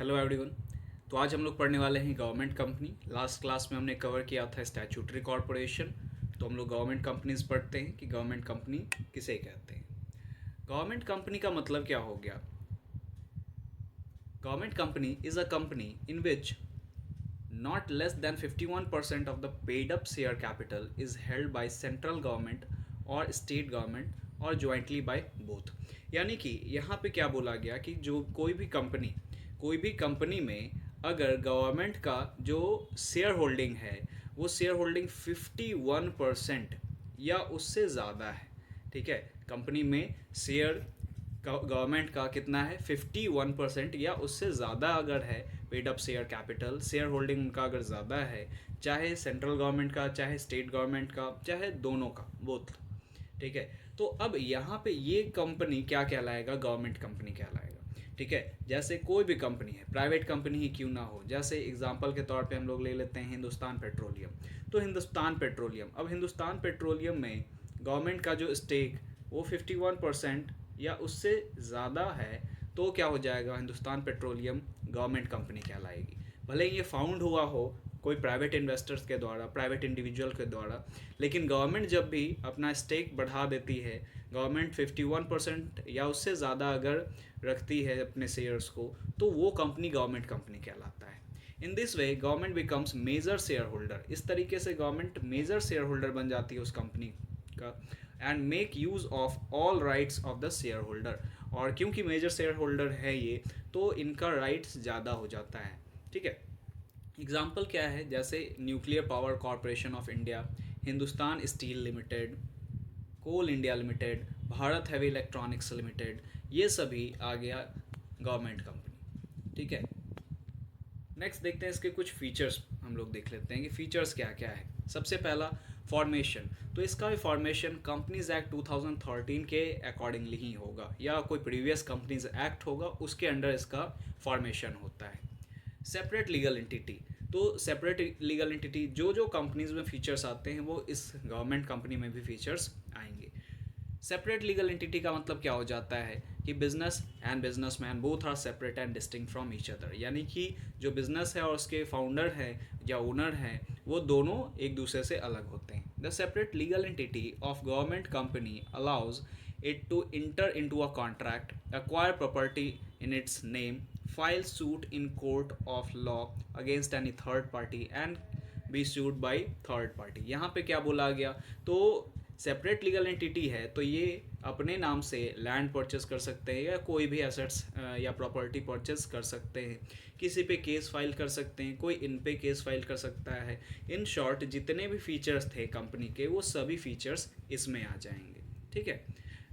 Hello everyone. तो आज हम लोग पढ़ने वाले हैं गवर्नमेंट कंपनी। लास्ट क्लास में हमने कवर किया था स्टैट्यूटरी कॉरपोरेशन। तो हम लोग गवर्नमेंट कंपनीज पढ़ते हैं कि गवर्नमेंट कंपनी किसे कहते हैं। गवर्नमेंट कंपनी का मतलब क्या हो गया? Government company is a company in which not less than 51% of the paid up share capital is held by central government और state government और jointly by both। यानी कि यहाँ पे क्या बोला गया कि जो कोई भी कंपनी में अगर गवर्नमेंट का जो शेयर होल्डिंग है वो शेयर होल्डिंग 51% या उससे ज़्यादा है। ठीक है, कंपनी में शेयर गवर्नमेंट का कितना है 51% या उससे ज़्यादा अगर है paid up share capital, share holding उनका अगर ज़्यादा है, चाहे सेंट्रल गवर्नमेंट का चाहे स्टेट गवर्नमेंट का चाहे दोनों का, बोथ। ठीक है, तो अब यहाँ पे ये कंपनी क्या कहलाएगा? गवर्नमेंट कंपनी कहलाएगा। ठीक है, जैसे कोई भी कंपनी है, प्राइवेट कंपनी ही क्यों ना हो, जैसे एग्जांपल के तौर पे हम लोग ले लेते हैं हिंदुस्तान पेट्रोलियम। तो हिंदुस्तान पेट्रोलियम, अब हिंदुस्तान पेट्रोलियम में गवर्नमेंट का जो स्टेक वो 51% या उससे ज़्यादा है, तो क्या हो जाएगा? हिंदुस्तान पेट्रोलियम गवर्नमेंट कंपनी कहलाएगी। भले ही ये फाउंड हुआ हो कोई प्राइवेट इन्वेस्टर्स के द्वारा, प्राइवेट इंडिविजुअल के द्वारा, लेकिन गवर्नमेंट जब भी अपना स्टेक बढ़ा देती है, गवर्नमेंट 51% या उससे ज़्यादा अगर रखती है अपने शेयर्स को, तो वो कंपनी गवर्नमेंट कंपनी कहलाता है। In this way government becomes major share holder. इस तरीके से गवर्नमेंट मेजर शेयर होल्डर बन जाती है उस कंपनी का, and make use of all rights of the share holder. और क्योंकि मेजर शेयर होल्डर है ये, तो इनका राइट्स ज़्यादा हो जाता है। ठीक है, एग्जाम्पल क्या है? जैसे nuclear power corporation of India, Hindustan steel limited, coal India limited, Bharat heavy electronics limited, ये सभी आ गया गवर्नमेंट कंपनी। ठीक है, नेक्स्ट देखते हैं इसके कुछ फीचर्स। हम लोग देख लेते हैं कि फीचर्स क्या क्या है। सबसे पहला फॉर्मेशन। तो इसका भी फॉर्मेशन कंपनीज एक्ट 2013 के अकॉर्डिंगली ही होगा, या कोई प्रीवियस कंपनीज एक्ट होगा उसके अंडर इसका फॉर्मेशन होता है। Separate legal entity. तो सेपरेट लीगल एंटिटी, जो जो कंपनीज में फीचर्स आते हैं वो इस गवर्नमेंट कंपनी में भी फीचर्स आएंगे। सेपरेट लीगल एंटिटी का मतलब क्या हो जाता है कि business and businessman both are separate and distinct from each other. यानी कि जो बिजनेस है और उसके फाउंडर है या ओनर है, वो दोनों एक दूसरे से अलग होते हैं। The separate legal entity of government company allows it to enter into a contract, acquire property in its name, file suit in court of law against any third party and be sued by third party। यहाँ पे क्या बोला गया? तो separate legal entity है तो ये अपने नाम से लैंड परचेस कर सकते हैं या कोई भी एसेट्स या प्रॉपर्टी परचेस कर सकते हैं, किसी पे केस फाइल कर सकते हैं, कोई इन पे केस फाइल कर सकता है। इन शॉर्ट जितने भी फीचर्स थे कंपनी के, वो सभी फीचर्स इसमें आ जाएंगे। ठीक है,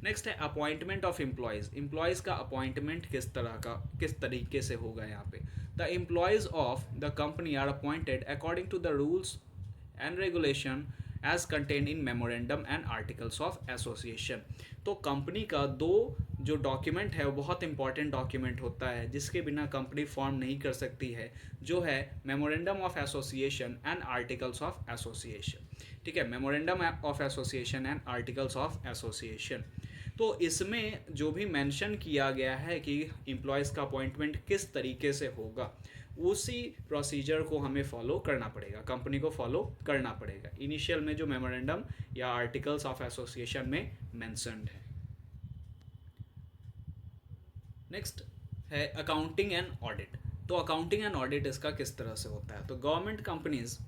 नेक्स्ट है अपॉइंटमेंट ऑफ एम्प्लॉयज़। एम्प्लॉयज़ का अपॉइंटमेंट किस तरीके से होगा यहाँ पे? The employees of the company are appointed according to the rules and regulation as content in memorandum and articles of association. तो कंपनी का दो जो डॉक्यूमेंट है वो बहुत इंपॉर्टेंट डॉक्यूमेंट होता है, जिसके बिना कंपनी फॉर्म नहीं कर सकती है, जो है memorandum of association and articles of association. ठीक है, memorandum of association and articles of association. तो इसमें जो भी मेंशन किया गया है कि एम्प्लॉयज़ का अपॉइंटमेंट किस तरीके से होगा, उसी प्रोसीजर को हमें फॉलो करना पड़ेगा, कंपनी को फॉलो करना पड़ेगा, इनिशियल में जो मेमोरेंडम या आर्टिकल्स ऑफ एसोसिएशन में मेंशन्ड है। नेक्स्ट है अकाउंटिंग एंड ऑडिट। तो अकाउंटिंग एंड ऑडिट इसका किस तरह से होता है? तो government companies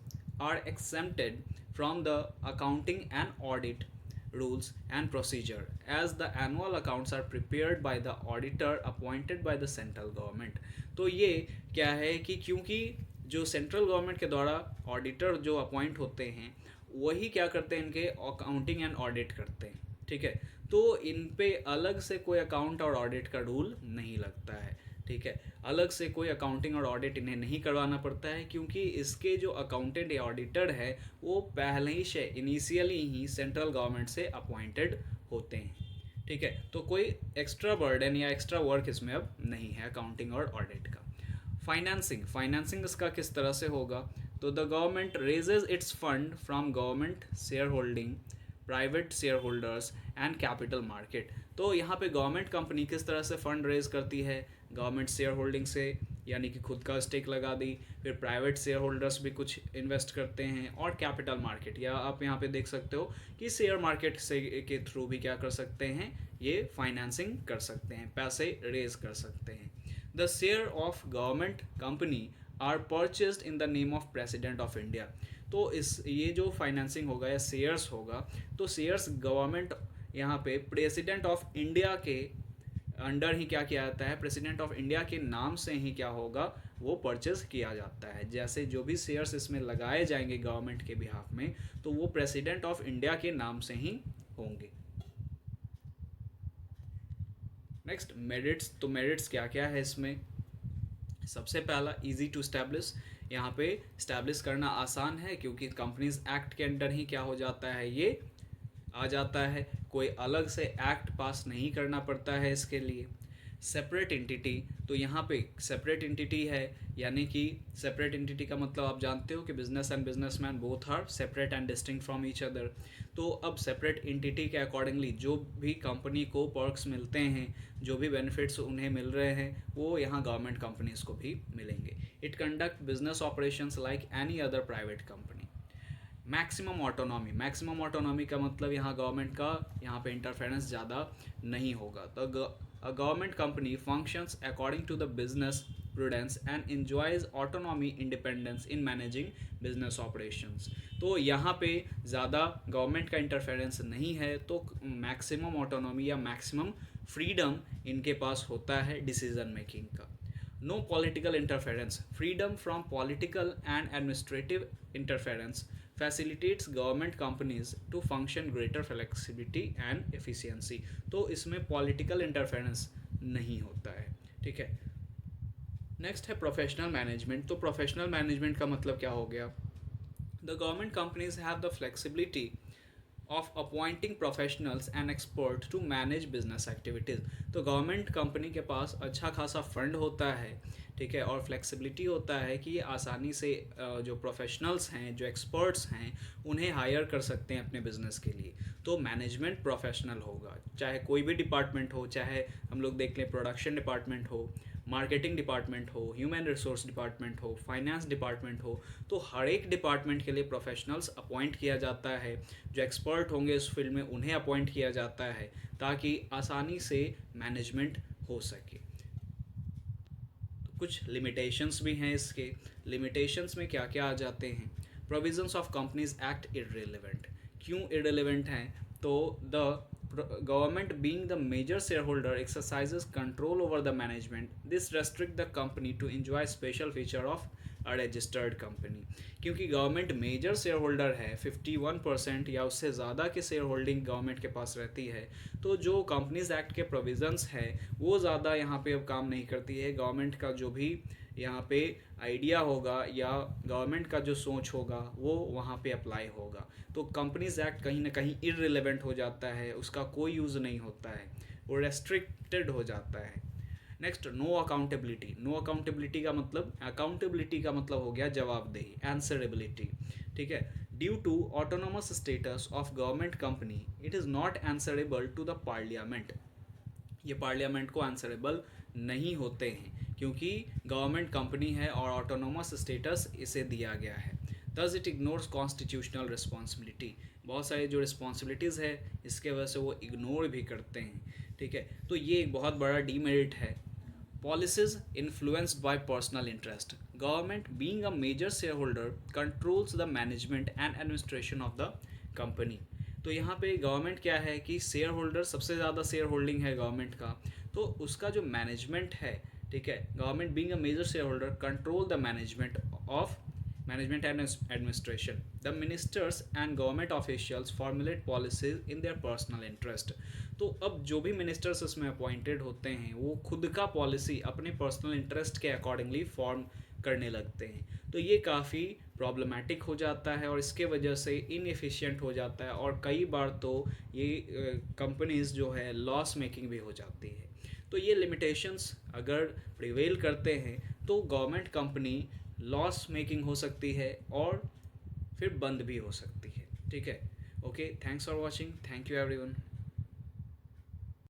are exempted from the accounting and audit rules and procedure as the annual accounts are prepared by the auditor appointed by the central government। तो ये क्या है कि क्योंकि जो सेंट्रल गवर्नमेंट के द्वारा ऑडिटर जो अपॉइंट होते हैं, वही क्या करते हैं, इनके अकाउंटिंग एंड ऑडिट करते हैं। ठीक है, तो इन पे अलग से कोई अकाउंट और ऑडिट का रूल नहीं लगता है। ठीक है, अलग से कोई अकाउंटिंग और ऑडिट इन्हें नहीं करवाना पड़ता है, क्योंकि इसके जो अकाउंटेंट या ऑडिटर है वो पहले ही से इनिशियली ही सेंट्रल गवर्नमेंट से अपॉइंटेड होते हैं। ठीक है, तो कोई एक्स्ट्रा बर्डन या एक्स्ट्रा वर्क इसमें अब नहीं है अकाउंटिंग और ऑडिट का। फाइनेंसिंग इसका किस तरह से होगा? तो the government raises it's fund from government share holding, private share holders and capital market. तो यहाँ पे गवर्नमेंट कंपनी किस तरह से फंड रेज करती है? गवर्नमेंट शेयर होल्डिंग से, यानी कि खुद का स्टेक लगा दी, फिर प्राइवेट शेयर होल्डर्स भी कुछ इन्वेस्ट करते हैं, और कैपिटल मार्केट, या आप यहाँ पे देख सकते हो कि शेयर मार्केट से के थ्रू भी क्या कर सकते हैं, ये फाइनेंसिंग कर सकते हैं, पैसे रेज कर सकते हैं। The share of government company are purchased in the name of president of India. तो इस ये जो फाइनेंसिंग होगा या शेयर्स होगा, तो शेयर्स गवर्नमेंट यहाँ पे प्रेसिडेंट ऑफ इंडिया के अंडर ही क्या किया जाता है, प्रेसिडेंट ऑफ इंडिया के नाम से ही क्या होगा, वो परचेज किया जाता है। जैसे जो भी शेयर्स इसमें लगाए जाएंगे गवर्नमेंट के बिहाफ में, तो वो प्रेसिडेंट ऑफ इंडिया के नाम से ही होंगे। Next merits. तो मेरिट्स क्या क्या है इसमें, सबसे पहला इजी टू स्टैब्लिश, यहाँ पे स्टैब्लिश करना आसान है क्योंकि कंपनीज एक्ट के अंडर ही क्या हो जाता है, ये आ जाता है, कोई अलग से एक्ट पास नहीं करना पड़ता है इसके लिए। सेपरेट एंटिटी, तो यहाँ पे सेपरेट एंटिटी है, यानी कि सेपरेट एंटिटी का मतलब आप जानते हो कि business and businessman both are separate and distinct from each other. तो अब सेपरेट एंटिटी के अकॉर्डिंगली जो भी कंपनी को पर्क्स मिलते हैं, जो भी बेनिफिट्स उन्हें मिल रहे हैं, वो यहाँ गवर्नमेंट कंपनीज को भी मिलेंगे। It conduct business operations like any other private company. Maximum autonomy, maximum autonomy का मतलब यहाँ गवर्नमेंट का यहाँ पे इंटरफेरेंस ज़्यादा नहीं होगा। तो a government company functions according to the business prudence and enjoys autonomy independence in managing business operations। तो यहाँ पे ज़्यादा गवर्नमेंट का इंटरफेरेंस नहीं है, तो मैक्सिमम ऑटोनॉमी या मैक्सिमम फ्रीडम इनके पास होता है डिसीजन मेकिंग का। No political interference, freedom from political and administrative interference facilitates government companies to function greater flexibility and efficiency. तो इसमें पॉलिटिकल इंटरफेरेंस नहीं होता है, ठीक है। नेक्स्ट है प्रोफेशनल मैनेजमेंट। तो प्रोफेशनल मैनेजमेंट का मतलब क्या हो गया, the government companies have the flexibility of appointing professionals and expert to manage business activities. तो गवर्नमेंट कंपनी के पास अच्छा खासा फंड होता है, ठीक है, और फ्लेक्सिबिलिटी होता है कि ये आसानी से जो प्रोफेशनल्स हैं, जो एक्सपर्ट्स हैं, उन्हें हायर कर सकते हैं अपने बिजनेस के लिए। तो मैनेजमेंट प्रोफेशनल होगा, चाहे कोई भी डिपार्टमेंट हो, चाहे हम लोग देख लें प्रोडक्शन डिपार्टमेंट हो, मार्केटिंग डिपार्टमेंट हो, ह्यूमन रिसोर्स डिपार्टमेंट हो, फाइनेंस डिपार्टमेंट हो, तो हर एक डिपार्टमेंट के लिए प्रोफेशनल्स अपॉइंट किया जाता है। जो एक्सपर्ट होंगे इस फील्ड में उन्हें अपॉइंट किया जाता है ताकि आसानी से मैनेजमेंट हो सके। तो कुछ लिमिटेशंस भी हैं इसके। लिमिटेशंस में क्या क्या आ जाते हैं, provisions of companies act irrelevant. क्यों इररिलेवेंट हैं, तो the government being the major shareholder exercises control over the management. This restrict the company to enjoy special feature of a registered company। क्योंकि गवर्नमेंट मेजर शेयर होल्डर है, 51% या उससे ज़्यादा की share holding government के पास रहती है, तो जो कंपनीज एक्ट के प्रोविजंस है वो ज़्यादा यहाँ पे अब काम नहीं करती है। गवर्नमेंट का जो भी यहाँ पे आइडिया होगा या गवर्नमेंट का जो सोच होगा वो वहाँ पे अप्लाई होगा। तो कंपनीज एक्ट कहीं ना कहीं इररिलेवेंट हो जाता है, उसका कोई यूज़ नहीं होता है, वो रेस्ट्रिक्टेड हो जाता है। Next, no accountability. No accountability का मतलब, अकाउंटेबिलिटी का मतलब हो गया जवाबदेही, आंसरेबिलिटी, ठीक है। Due to autonomous status of government company it is not answerable to the parliament. ये पार्लियामेंट को आंसरेबल नहीं होते हैं क्योंकि गवर्नमेंट कंपनी है और ऑटोनोमस स्टेटस इसे दिया गया है। Thus it ignores constitutional responsibility. बहुत सारी जो रिस्पॉन्सिबिलिटीज़ है इसके वजह से वो इग्नोर भी करते हैं, ठीक है। तो ये एक बहुत बड़ा डीमेरिट है। Policies influenced by personal interest. Government being a major share holder controls the management and administration of the company. तो यहाँ पे गवर्नमेंट क्या है कि शेयर होल्डर, सबसे ज़्यादा शेयर होल्डिंग है गवर्नमेंट का, तो उसका जो मैनेजमेंट है, ठीक है, government being a major share holder control the management and administration. The ministers and government officials formulate policies in their personal interest. तो अब जो भी मिनिस्टर्स इसमें अपॉइंटेड होते हैं वो खुद का पॉलिसी अपने पर्सनल इंटरेस्ट के अकॉर्डिंगली फॉर्म करने लगते हैं। तो ये काफ़ी प्रॉब्लमेटिक हो जाता है और इसके वजह से इनएफिशिएंट हो जाता है और कई बार तो ये कंपनीज जो है लॉस मेकिंग भी हो जाती है। तो ये लिमिटेशंस अगर प्रिवेल करते हैं तो गवर्नमेंट कंपनी लॉस मेकिंग हो सकती है और फिर बंद भी हो सकती है, ठीक है। Okay, thanks for watching, thank you everyone.